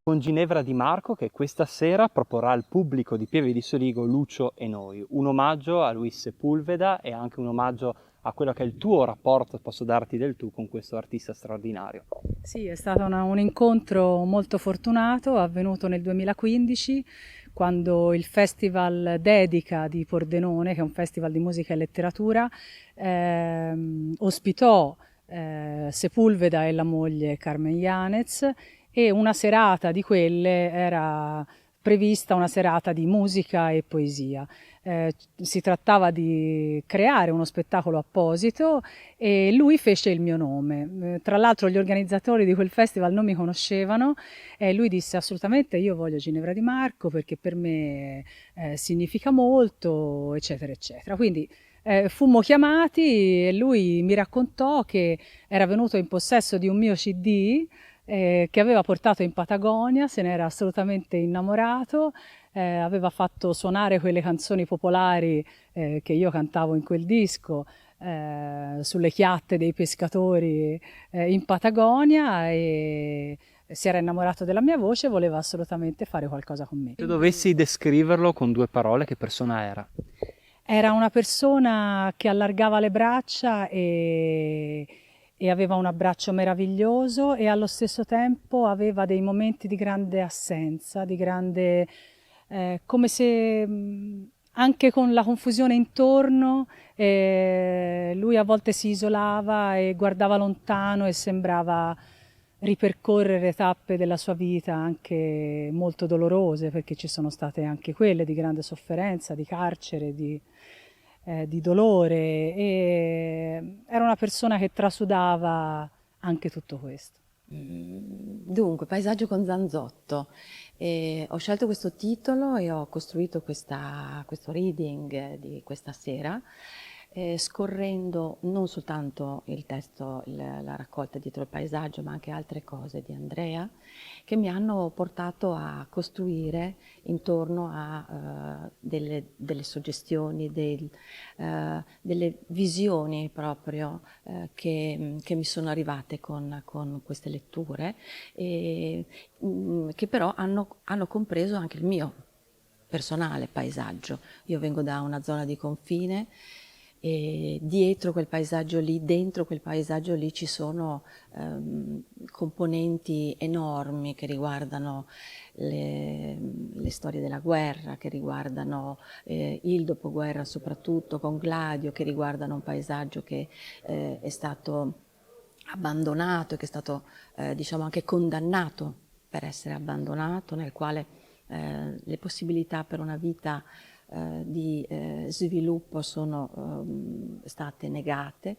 con Ginevra Di Marco, che questa sera proporrà al pubblico di Pieve di Soligo Lucio e noi, un omaggio a Luis Sepulveda e anche un omaggio a quello che è il tuo rapporto, posso darti del tu, con questo artista straordinario. Sì, è stato un incontro molto fortunato, avvenuto nel 2015, quando il Festival Dedica di Pordenone, che è un festival di musica e letteratura, ospitò Sepulveda e la moglie Carmen Janez, e una serata di quelle era prevista una serata di musica e poesia. Si trattava di creare uno spettacolo apposito e lui fece il mio nome. Tra l'altro gli organizzatori di quel festival non mi conoscevano e lui disse assolutamente io voglio Ginevra Di Marco perché per me significa molto, eccetera, eccetera. Quindi fummo chiamati e lui mi raccontò che era venuto in possesso di un mio CD che aveva portato in Patagonia, se n'era assolutamente innamorato, aveva fatto suonare quelle canzoni popolari che io cantavo in quel disco sulle chiatte dei pescatori in Patagonia e si era innamorato della mia voce e voleva assolutamente fare qualcosa con me. Se dovessi descriverlo con due parole, che persona era? Era una persona che allargava le braccia e aveva un abbraccio meraviglioso e allo stesso tempo aveva dei momenti di grande assenza, di grande, come se anche con la confusione intorno, lui a volte si isolava e guardava lontano e sembrava ripercorrere tappe della sua vita anche molto dolorose, perché ci sono state anche quelle di grande sofferenza, di carcere, di dolore, e era una persona che trasudava anche tutto questo. Dunque, Paesaggio con Zanzotto. Ho scelto questo titolo e ho costruito questo reading di questa sera, scorrendo non soltanto il testo, la raccolta dietro il paesaggio, ma anche altre cose di Andrea, che mi hanno portato a costruire intorno a delle suggestioni, delle visioni proprio che mi sono arrivate con queste letture, e, che però hanno compreso anche il mio personale paesaggio. Io vengo da una zona di confine e dietro quel paesaggio lì, dentro quel paesaggio lì ci sono componenti enormi che riguardano le storie della guerra, che riguardano il dopoguerra soprattutto con Gladio, che riguardano un paesaggio che è stato abbandonato e che è stato diciamo anche condannato per essere abbandonato, nel quale le possibilità per una vita di sviluppo sono state negate,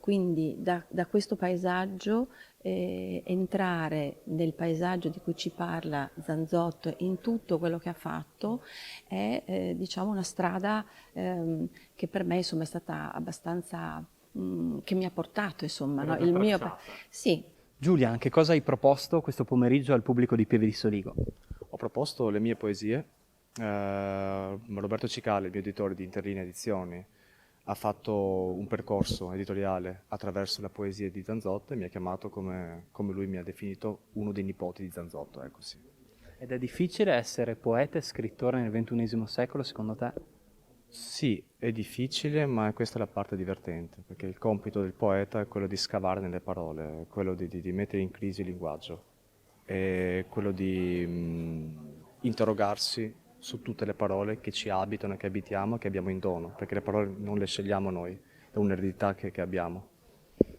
quindi da questo paesaggio entrare nel paesaggio di cui ci parla Zanzotto in tutto quello che ha fatto è diciamo una strada che per me insomma è stata abbastanza che mi ha portato insomma no? Il mio sì. Giulia, che cosa hai proposto questo pomeriggio al pubblico di Pieve di Soligo? Ho proposto le mie poesie. Roberto Cicale, il mio editore di Interlinea Edizioni, ha fatto un percorso editoriale attraverso la poesia di Zanzotto e mi ha chiamato, come lui mi ha definito, uno dei nipoti di Zanzotto, ecco sì. Ed è difficile essere poeta e scrittore nel XXI secolo, secondo te? Sì, è difficile, ma questa è la parte divertente, perché il compito del poeta è quello di scavare nelle parole, è quello di mettere in crisi il linguaggio, è quello di interrogarsi su tutte le parole che ci abitano, che abitiamo, che abbiamo in dono, perché le parole non le scegliamo noi, è un'eredità che abbiamo.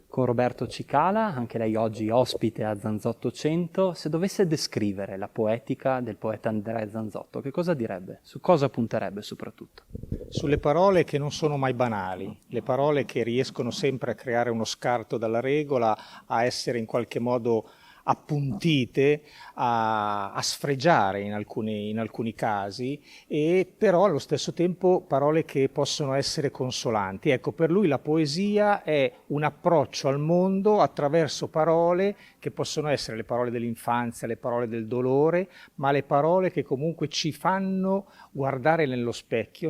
Con Roberto Cicala, anche lei oggi ospite a Zanzotto 100, se dovesse descrivere la poetica del poeta Andrea Zanzotto, che cosa direbbe? Su cosa punterebbe soprattutto? Sulle parole che non sono mai banali, le parole che riescono sempre a creare uno scarto dalla regola, a essere in qualche modo appuntite, a sfregiare in alcuni casi, e però allo stesso tempo parole che possono essere consolanti. Ecco, per lui la poesia è un approccio al mondo attraverso parole che possono essere le parole dell'infanzia, le parole del dolore, ma le parole che comunque ci fanno guardare nello specchio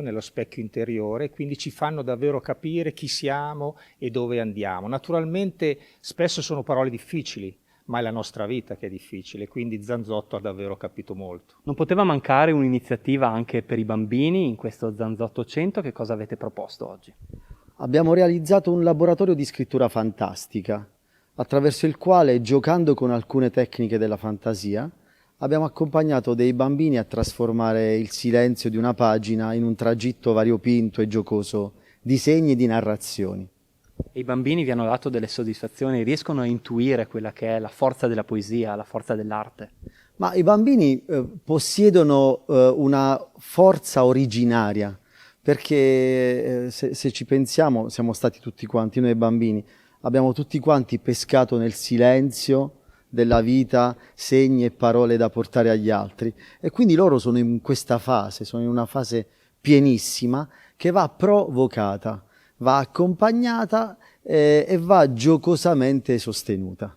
interiore, quindi ci fanno davvero capire chi siamo e dove andiamo. Naturalmente spesso sono parole difficili, ma è la nostra vita che è difficile, quindi Zanzotto ha davvero capito molto. Non poteva mancare un'iniziativa anche per i bambini in questo Zanzotto 100, che cosa avete proposto oggi? Abbiamo realizzato un laboratorio di scrittura fantastica, attraverso il quale, giocando con alcune tecniche della fantasia, abbiamo accompagnato dei bambini a trasformare il silenzio di una pagina in un tragitto variopinto e giocoso di segni e di narrazioni. E i bambini vi hanno dato delle soddisfazioni, riescono a intuire quella che è la forza della poesia, la forza dell'arte? Ma i bambini possiedono una forza originaria, perché se ci pensiamo, siamo stati tutti quanti, noi bambini, abbiamo tutti quanti pescato nel silenzio della vita segni e parole da portare agli altri, e quindi loro sono in questa fase, sono in una fase pienissima che va provocata, va accompagnata e va giocosamente sostenuta.